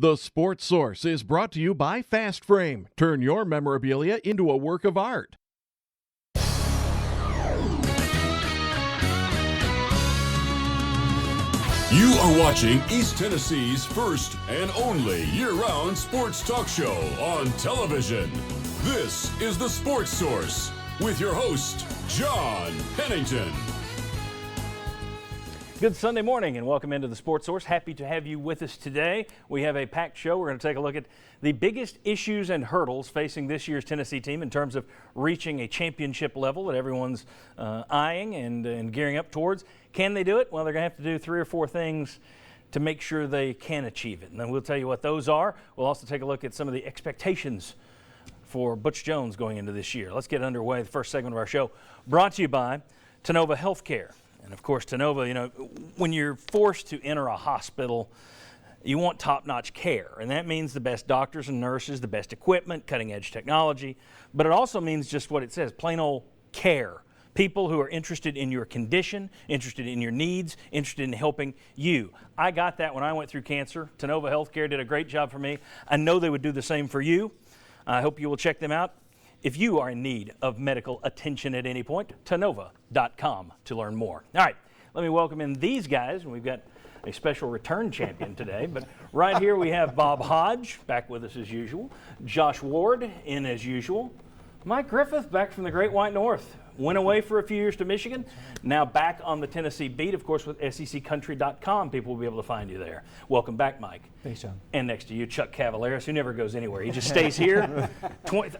The Sports Source is brought to you by Fast Frame. Turn your memorabilia into a work of art. You are watching East Tennessee's first and only year-round sports talk show on television. This is The Sports Source with your host, John Pennington. Good Sunday morning and welcome into the Sports Source. Happy to have you with us today. We have a packed show. We're going to take a look at the biggest issues and hurdles facing this year's Tennessee team in terms of reaching a championship level that everyone's eyeing and gearing up towards. Can they do it? Well, they're going to have to do 3 or 4 things to make sure they can achieve it. And then we'll tell you what those are. We'll also take a look at some of the expectations for Butch Jones going into this year. Let's get underway. The first segment of our show brought to you by Tennova Healthcare. And of course, Tennova, when you're forced to enter a hospital, you want top-notch care. And that means the best doctors and nurses, the best equipment, cutting-edge technology. But it also means just what it says, plain old care. People who are interested in your condition, interested in your needs, interested in helping you. I got that when I went through cancer. Tennova Healthcare did a great job for me. I know they would do the same for you. I hope you will check them out. If you are in need of medical attention at any point, Tennova.com to learn more. All right, let me welcome in these guys. We've got a special return champion today, but right here we have Bob Hodge back with us as usual, Josh Ward in as usual, Mike Griffith back from the Great White North. Went away for a few years to Michigan, now back on the Tennessee beat, of course, with SECcountry.com. People will be able to find you there. Welcome back, Mike. Thanks, John. And next to you, Chuck Cavaleris, who never goes anywhere. He just stays here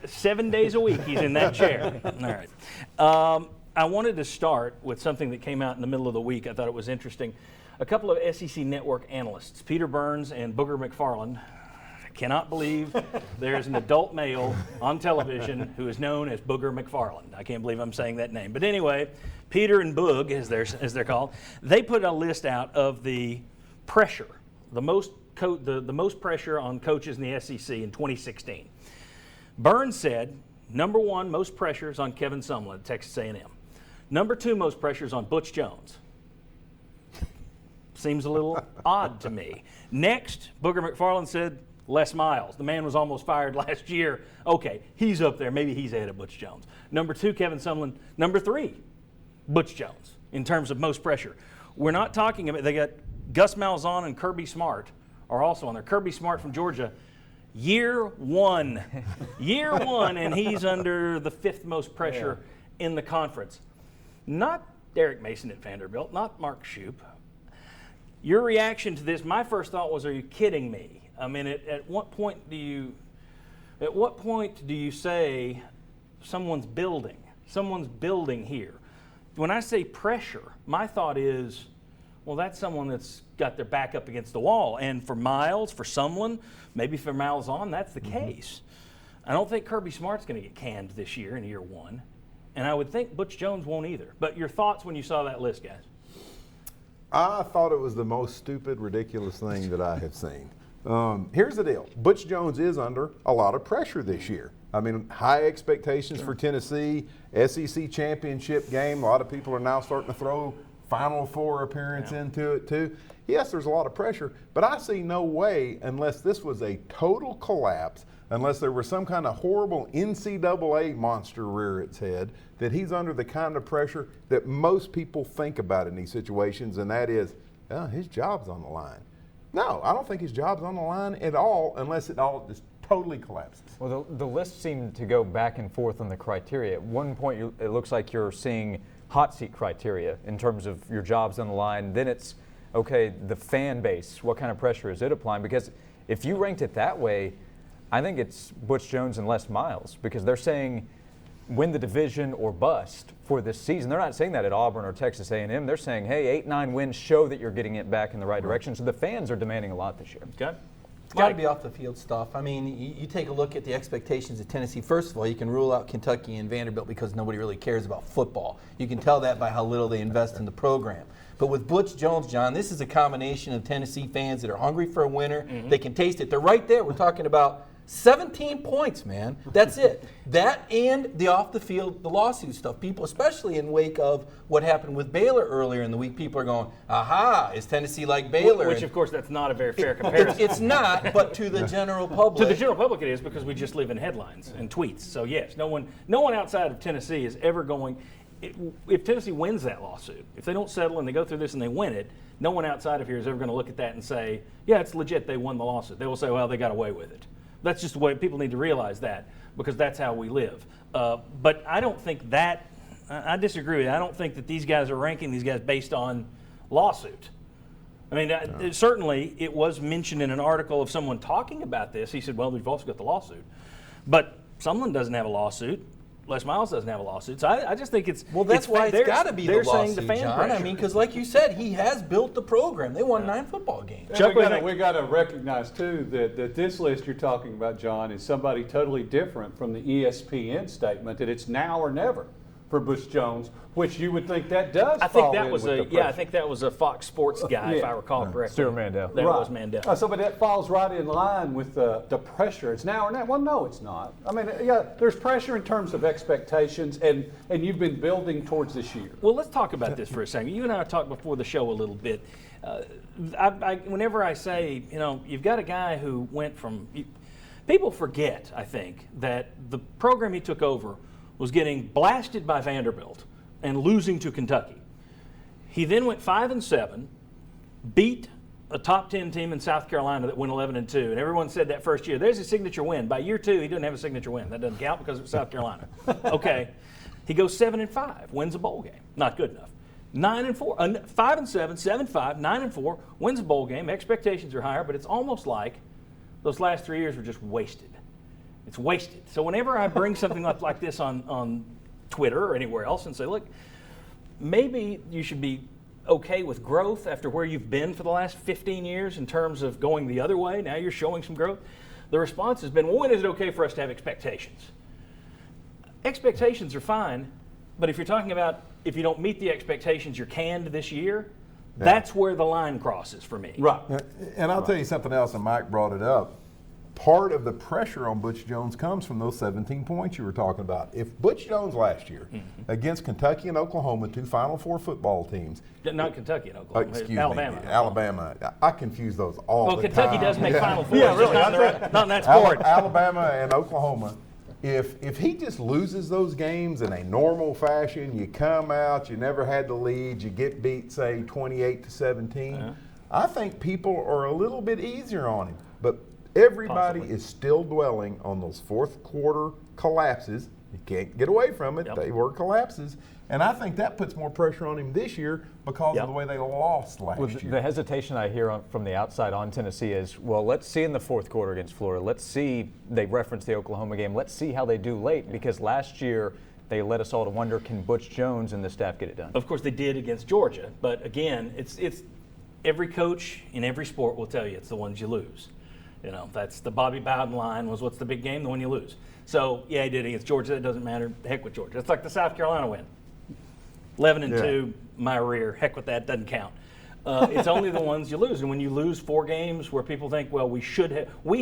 7 days a week. He's in that chair. All right. I wanted to start with something that came out in the middle of the week. I thought it was interesting. A couple of SEC network analysts, Peter Burns and Booger McFarland, cannot believe there's an adult male on television who is known as Booger McFarland. I can't believe I'm saying that name. But anyway, Peter and Boog, as they're called, they put a list out of the pressure, the most pressure on coaches in the SEC in 2016. Burns said, number 1 most pressure is on Kevin Sumlin at Texas A&M. Number 2 most pressure is on Butch Jones. Seems a little odd to me. Next, Booger McFarland said, Les Miles. The man was almost fired last year. Okay, he's up there. Maybe he's ahead of Butch Jones. Number 2, Kevin Sumlin. Number 3, Butch Jones in terms of most pressure. We're not talking about, they got Gus Malzahn and Kirby Smart are also on there. Kirby Smart from Georgia, year 1. Year 1, and he's under the 5th most pressure in the conference. Not Derek Mason at Vanderbilt, not Mark Shoup. Your reaction to this, my first thought was, are you kidding me? I mean, at what point do you say someone's building here? When I say pressure, my thought is, well, that's someone that's got their back up against the wall. And for Miles, for Sumlin, maybe for Malzahn, that's the case. I don't think Kirby Smart's going to get canned this year in year 1. And I would think Butch Jones won't either. But your thoughts when you saw that list, guys? I thought it was the most stupid, ridiculous thing that I have seen. Here's the deal. Butch Jones is under a lot of pressure this year. I mean, high expectations for Tennessee, SEC championship game. A lot of people are now starting to throw Final Four appearance into it too. Yes, there's a lot of pressure, but I see no way, unless this was a total collapse, unless there was some kind of horrible NCAA monster rear its head, that he's under the kind of pressure that most people think about in these situations, and that is, his job's on the line. No, I don't think his job's on the line at all unless it all just totally collapses. Well, the list seemed to go back and forth on the criteria. At one point, it looks like you're seeing hot seat criteria in terms of your job's on the line. Then it's, okay, the fan base, what kind of pressure is it applying? Because if you ranked it that way, I think it's Butch Jones and Les Miles, because they're saying win the division or bust for this season. They're not saying that at Auburn or Texas A&M. They're saying, hey, 8-9 wins show that you're getting it back in the right direction. So the fans are demanding a lot this year. Okay. It's got to be off the field stuff. I mean, you take a look at the expectations of Tennessee. First of all, you can rule out Kentucky and Vanderbilt because nobody really cares about football. You can tell that by how little they invest in the program. But with Butch Jones, John, this is a combination of Tennessee fans that are hungry for a winner. They can taste it. They're right there. We're talking about 17 points, man. That's it. That and the off the field, the lawsuit stuff. People, especially in wake of what happened with Baylor earlier in the week, people are going, aha, is Tennessee like Baylor? Which, of course, that's not a very fair comparison. It's not, but to the general public. To the general public it is, because we just live in headlines and tweets. So, yes, no one outside of Tennessee is ever going – if Tennessee wins that lawsuit, if they don't settle and they go through this and they win it, no one outside of here is ever going to look at that and say, yeah, it's legit, they won the lawsuit. They will say, well, they got away with it. That's just the way people need to realize that, because that's how we live. But I don't think that – I disagree with you. I don't think that these guys are ranking these guys based on lawsuit. I mean, certainly it was mentioned in an article of someone talking about this. He said, well, we've also got the lawsuit. But Sumlin doesn't have a lawsuit. Les Miles doesn't have a lawsuit. So I just think it's – well, that's why it's got to be the lawsuit, the fan John. pressure. I mean, because like you said, he has built the program. They won 9 football games. Chuck, we got to recognize, too, that this list you're talking about, John, is somebody totally different from the ESPN statement that it's now or never for Butch Jones, which you would think that does I think fall that in was with the I think that was a Fox Sports guy, if I recall correctly. Stuart Mandel. That was Mandel. But that falls right in line with the pressure. It's now or never. Well, no, it's not. I mean, yeah, there's pressure in terms of expectations, and you've been building towards this year. Well, let's talk about this for a second. You and I talked before the show a little bit. Whenever I say, you've got a guy who went from people forget, I think, that the program he took over was getting blasted by Vanderbilt and losing to Kentucky. He then went 5-7, beat a top 10 team in South Carolina that went 11-2, and everyone said that first year, there's a signature win. By year 2, he doesn't have a signature win. That doesn't count because it was South Carolina. Okay. He goes 7-5, wins a bowl game. Not good enough. 9-4, 5-7, 7-5, 9-4, wins a bowl game. Expectations are higher, but it's almost like those last 3 years were just wasted. It's wasted. So whenever I bring something up like this on Twitter or anywhere else and say, look, maybe you should be okay with growth after where you've been for the last 15 years in terms of going the other way. Now you're showing some growth. The response has been, well, when is it okay for us to have expectations? Expectations are fine, but if you're talking about if you don't meet the expectations, you're canned this year, that's where the line crosses for me. Right. And I'll tell you something else, and Mike brought it up. Part of the pressure on Butch Jones comes from those 17 points you were talking about. If Butch Jones last year against Kentucky and Oklahoma, 2 Final Four football teams. Not Kentucky and Oklahoma. Alabama. Alabama. I confuse those all the time. Well, Kentucky does make Final Four. Yeah, really. Not in that sport. Alabama and Oklahoma. If he just loses those games in a normal fashion, you come out, you never had the lead, you get beat, say, 28-17, I think people are a little bit easier on him. But everybody is still dwelling on those fourth quarter collapses. You can't get away from it. Yep. They were collapses. And I think that puts more pressure on him this year because of the way they lost last year. The hesitation I hear from the outside on Tennessee is, well, let's see in the fourth quarter against Florida. Let's see, they referenced the Oklahoma game. Let's see how they do late, because last year they led us all to wonder, can Butch Jones and the staff get it done? Of course they did against Georgia, but again, it's every coach in every sport will tell you it's the ones you lose. That's the Bobby Bowden line was, what's the big game? The one you lose. So, yeah, he did against Georgia. It doesn't matter. Heck with Georgia. It's like the South Carolina win. 11-2, my rear. Heck with that. Doesn't count. It's only the ones you lose. And when you lose 4 games where people think, well, we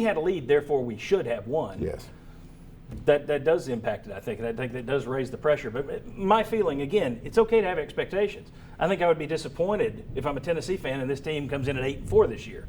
had a lead, therefore we should have won. Yes. That does impact it, I think. And I think that does raise the pressure. But my feeling, again, it's okay to have expectations. I think I would be disappointed if I'm a Tennessee fan and this team comes in at 8-4 this year.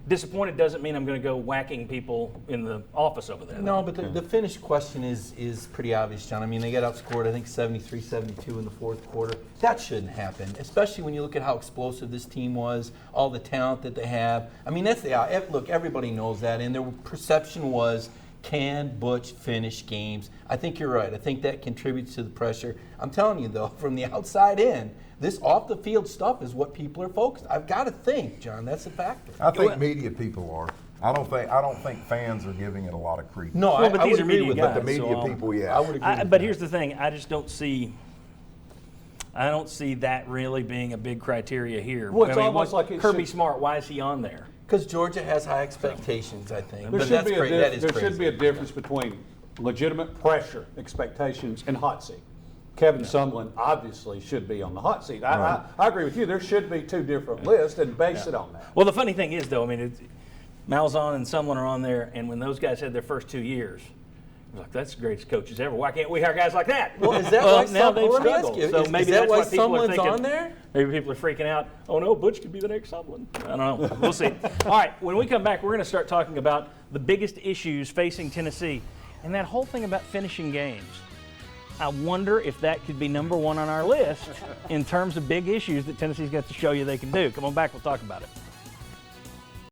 Disappointed doesn't mean I'm going to go whacking people in the office over there. No, but the finish question is pretty obvious, John. I mean, they got outscored, I think, 73-72 in the fourth quarter. That shouldn't happen, especially when you look at how explosive this team was, all the talent that they have. I mean, look, everybody knows that, and their perception was, can Butch finish games? I think you're right. I think that contributes to the pressure. I'm telling you, though, from the outside in, this off-the-field stuff is what people are focused. I've got to think, John, that's a factor. I think media people are. I don't think fans are giving it a lot of credence. No, Well, but I these would are agree media with guys. But the media people, yeah. I would agree with But that. here's the thing. I just don't see that really being a big criteria here. Well, it's almost like it Kirby should- Smart, why is he on there? Because Georgia has high expectations, I think. There But should that's be great. That is there crazy. should be a difference between legitimate pressure, expectations, and hot seat. Kevin Sumlin obviously should be on the hot seat. I agree with you. There should be 2 different lists and base it on that. Well, the funny thing is, though, I mean, Malzahn and Sumlin are on there, and when those guys had their first 2 years, I was like, that's the greatest coaches ever. Why can't we hire guys like that? Well, is that why now they've let me ask struggled. you, So is maybe that that's why why people are Sumlin's thinking, on there? maybe people are freaking out, oh no, Butch could be the next Sumlin. I don't know. We'll see. All right, when we come back, we're going to start talking about the biggest issues facing Tennessee and that whole thing about finishing games. I wonder if that could be number one on our list in terms of big issues that Tennessee's got to show you they can do. Come on back, we'll talk about it.